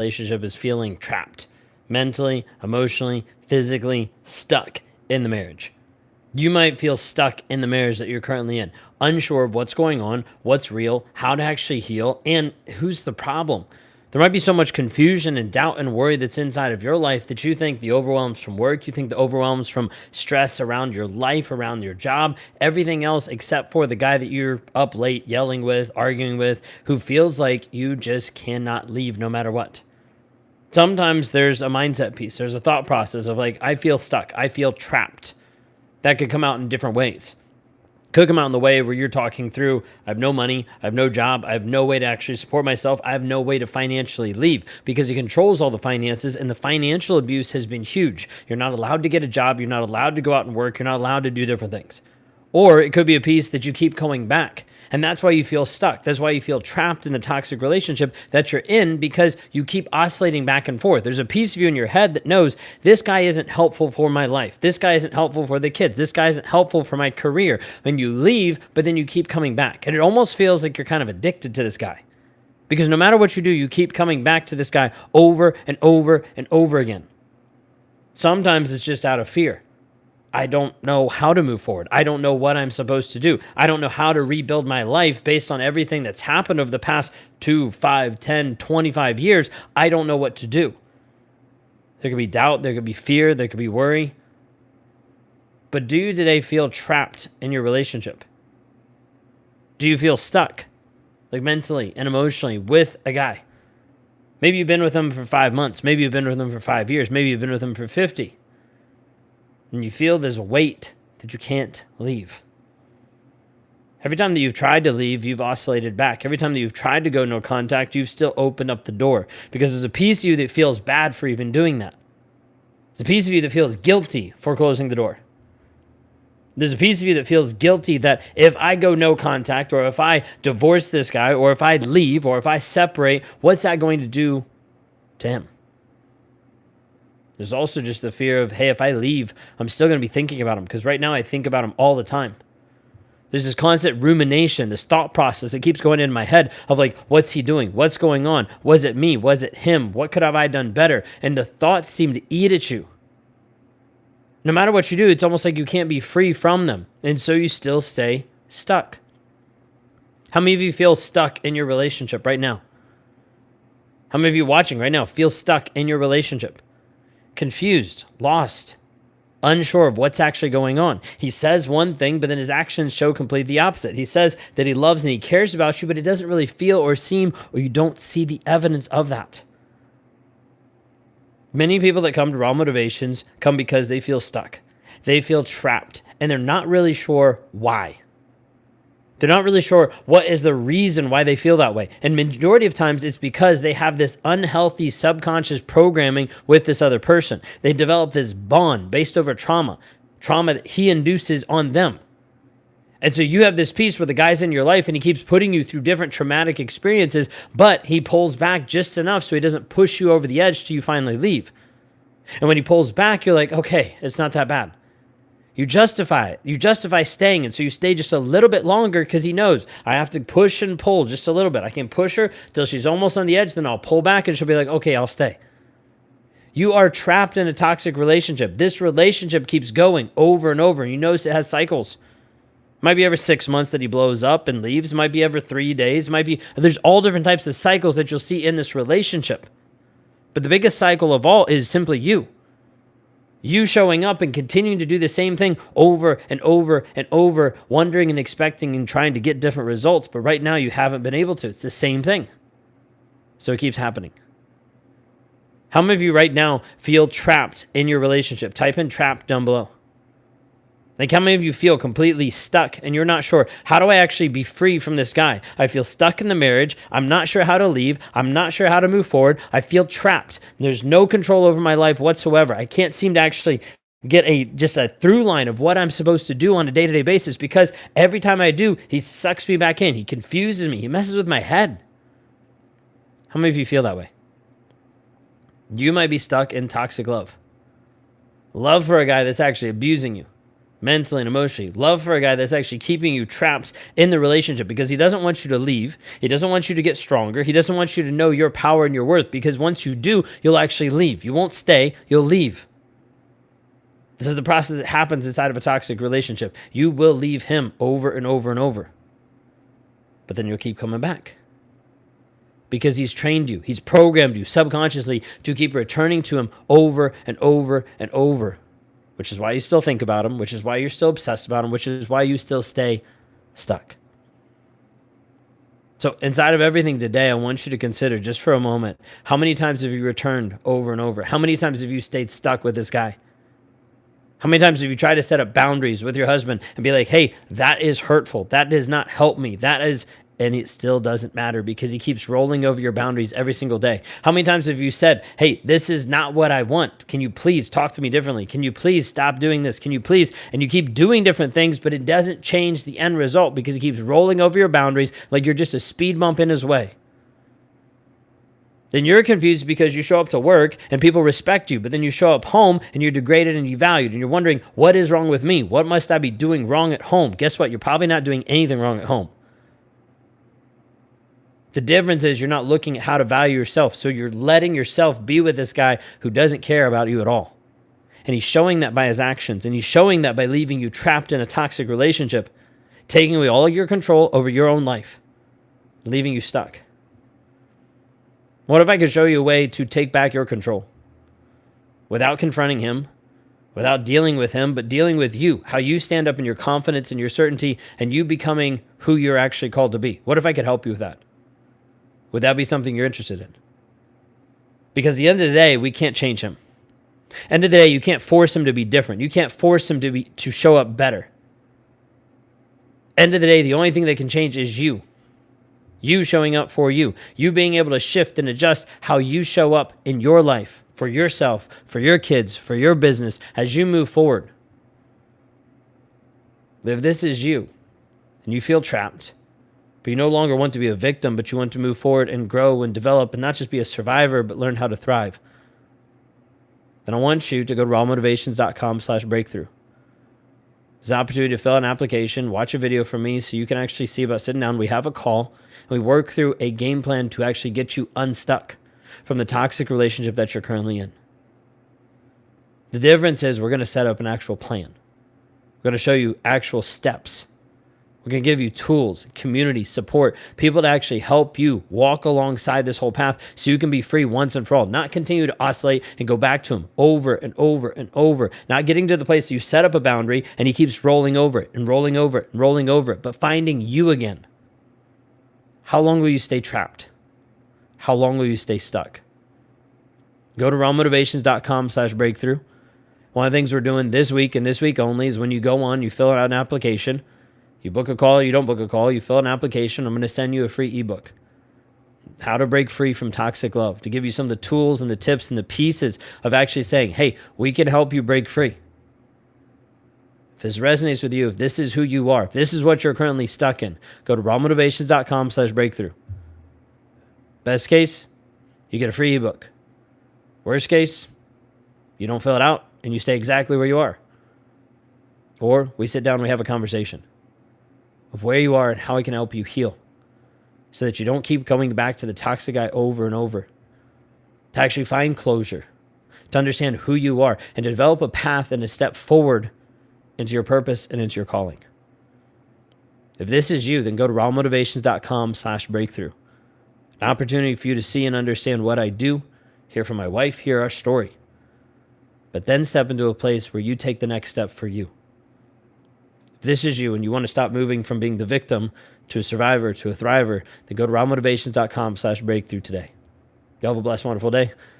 relationship is feeling trapped mentally, emotionally, physically, stuck in the marriage. You might feel stuck in the marriage that you're currently in, unsure of what's going on, what's real, how to actually heal, and who's the problem. There might be so much confusion and doubt and worry that's inside of your life that you think the overwhelms from work, you think the overwhelms from stress around your life, around your job, everything else except for the guy that you're up late yelling with, arguing with, who feels like you just cannot leave no matter what. Sometimes there's a mindset piece. There's a thought process of like, I feel stuck. I feel trapped. That could come out in different ways. Could come out in the way where you're talking through, I have no money, I have no job, I have no way to actually support myself, I have no way to financially leave because he controls all the finances and the financial abuse has been huge. You're not allowed to get a job, you're not allowed to go out and work, you're not allowed to do different things. Or it could be a piece that you keep going back. And that's why you feel stuck. That's why you feel trapped in the toxic relationship that you're in because you keep oscillating back and forth. There's a piece of you in your head that knows this guy isn't helpful for my life. This guy isn't helpful for the kids. This guy isn't helpful for my career. And you leave, but then you keep coming back. And it almost feels like you're kind of addicted to this guy. Because no matter what you do, you keep coming back to this guy over and over and over again. Sometimes it's just out of fear. I don't know how to move forward. I don't know what I'm supposed to do. I don't know how to rebuild my life based on everything that's happened over the past 2, 5, 10, 25 years. I don't know what to do. There could be doubt. There could be fear. There could be worry. But do you today feel trapped in your relationship? Do you feel stuck, like mentally and emotionally, with a guy? Maybe you've been with him for 5 months. Maybe you've been with him for 5 years. Maybe you've been with him for 50. And you feel this weight that you can't leave. Every time that you've tried to leave, you've oscillated back. Every time that you've tried to go no contact, you've still opened up the door because there's a piece of you that feels bad for even doing that. There's a piece of you that feels guilty for closing the door. There's a piece of you that feels guilty that if I go no contact or if I divorce this guy or if I leave or if I separate, what's that going to do to him? There's also just the fear of, hey, if I leave, I'm still going to be thinking about him because right now I think about him all the time. There's this constant rumination, this thought process that keeps going in my head of like, what's he doing? What's going on? Was it me? Was it him? What could have I done better? And the thoughts seem to eat at you. No matter what you do, it's almost like you can't be free from them. And so you still stay stuck. How many of you feel stuck in your relationship right now? How many of you watching right now feel stuck in your relationship? Confused, lost, unsure of what's actually going on. He says one thing, but then his actions show completely the opposite. He says that he loves and he cares about you, but it doesn't really feel or seem, or you don't see the evidence of that. Many people that come to Raw Motivations come because they feel stuck. They feel trapped, and they're not really sure why. They're not really sure what is the reason why they feel that way. And majority of times it's because they have this unhealthy subconscious programming with this other person. They develop this bond based over trauma that he induces on them. And so you have this piece where the guy's in your life and he keeps putting you through different traumatic experiences, but he pulls back just enough so he doesn't push you over the edge till you finally leave. And when he pulls back, you're like, okay, it's not that bad. You justify it. You justify staying, and so you stay just a little bit longer because he knows I have to push and pull just a little bit. I can push her till she's almost on the edge, then I'll pull back and she'll be like, okay, I'll stay. You are trapped in a toxic relationship. This relationship keeps going over and over, and you notice it has cycles. Might be every 6 months that he blows up and leaves. Might be every 3 days. There's all different types of cycles that you'll see in this relationship. But the biggest cycle of all is simply you. You showing up and continuing to do the same thing over and over and over, wondering and expecting and trying to get different results. But right now you haven't been able to. It's the same thing. So it keeps happening. How many of you right now feel trapped in your relationship? Type in trapped down below. Like how many of you feel completely stuck and you're not sure, how do I actually be free from this guy? I feel stuck in the marriage. I'm not sure how to leave. I'm not sure how to move forward. I feel trapped. There's no control over my life whatsoever. I can't seem to actually get just a through line of what I'm supposed to do on a day-to-day basis because every time I do, he sucks me back in. He confuses me. He messes with my head. How many of you feel that way? You might be stuck in toxic love. Love for a guy that's actually abusing you. mentally and emotionally. Love for a guy that's actually keeping you trapped in the relationship because he doesn't want you to leave. He doesn't want you to get stronger. He doesn't want you to know your power and your worth, because once you do, you'll actually leave. You won't stay, you'll leave. This is the process that happens inside of a toxic relationship. You will leave him over and over and over, but then you'll keep coming back because he's trained you. He's programmed you subconsciously to keep returning to him over and over and over, which is why you still think about him, which is why you're still obsessed about him, which is why you still stay stuck. So inside of everything today, I want you to consider just for a moment, how many times have you returned over and over? How many times have you stayed stuck with this guy? How many times have you tried to set up boundaries with your husband and be like, hey, that is hurtful. That does not help me. And it still doesn't matter because he keeps rolling over your boundaries every single day. How many times have you said, hey, this is not what I want. Can you please talk to me differently? Can you please stop doing this? Can you please? And you keep doing different things, but it doesn't change the end result because he keeps rolling over your boundaries like you're just a speed bump in his way. Then you're confused because you show up to work and people respect you, but then you show up home and you're degraded and devalued, and you're wondering, what is wrong with me? What must I be doing wrong at home? Guess what? You're probably not doing anything wrong at home. The difference is you're not looking at how to value yourself, so you're letting yourself be with this guy who doesn't care about you at all. And he's showing that by his actions, and he's showing that by leaving you trapped in a toxic relationship, taking away all of your control over your own life, leaving you stuck. What if I could show you a way to take back your control without confronting him, without dealing with him, but dealing with you, how you stand up in your confidence and your certainty and you becoming who you're actually called to be? What if I could help you with that? Would that be something you're interested in? Because at the end of the day, we can't change him. End of the day, you can't force him to be different. You can't force him to show up better. End of the day, the only thing that can change is you. You showing up for you. You being able to shift and adjust how you show up in your life, for yourself, for your kids, for your business, as you move forward. If this is you, and you feel trapped, but you no longer want to be a victim, but you want to move forward and grow and develop and not just be a survivor, but learn how to thrive, then I want you to go to rawmotivations.com/breakthrough. There's an opportunity to fill out an application, watch a video from me so you can actually see about sitting down. We have a call, and we work through a game plan to actually get you unstuck from the toxic relationship that you're currently in. The difference is we're going to set up an actual plan. We're going to show you actual steps. We're going to give you tools, community, support, people to actually help you walk alongside this whole path so you can be free once and for all. Not continue to oscillate and go back to him over and over and over. Not getting to the place that you set up a boundary and he keeps rolling over it and rolling over it and rolling over it, but finding you again. How long will you stay trapped? How long will you stay stuck? Go to rawmotivations.com/breakthrough. One of the things we're doing this week and this week only is when you go on, you fill out an application. You book a call, you don't book a call, you fill out an application. I'm going to send you a free ebook. How to break free from toxic love, to give you some of the tools and the tips and the pieces of actually saying, hey, we can help you break free. If this resonates with you, if this is who you are, if this is what you're currently stuck in, go to rawmotivations.com/breakthrough. Best case, you get a free ebook. Worst case, you don't fill it out and you stay exactly where you are. Or we sit down and we have a conversation of where you are and how I can help you heal so that you don't keep going back to the toxic guy over and over. To actually find closure, to understand who you are, and to develop a path and a step forward into your purpose and into your calling. If this is you, then go to rawmotivations.com/breakthrough. An opportunity for you to see and understand what I do, hear from my wife, hear our story. But then step into a place where you take the next step for you. If this is you and you want to stop moving from being the victim to a survivor to a thriver, then go to rawmotivations.com/breakthrough today. Y'all have a blessed, wonderful day.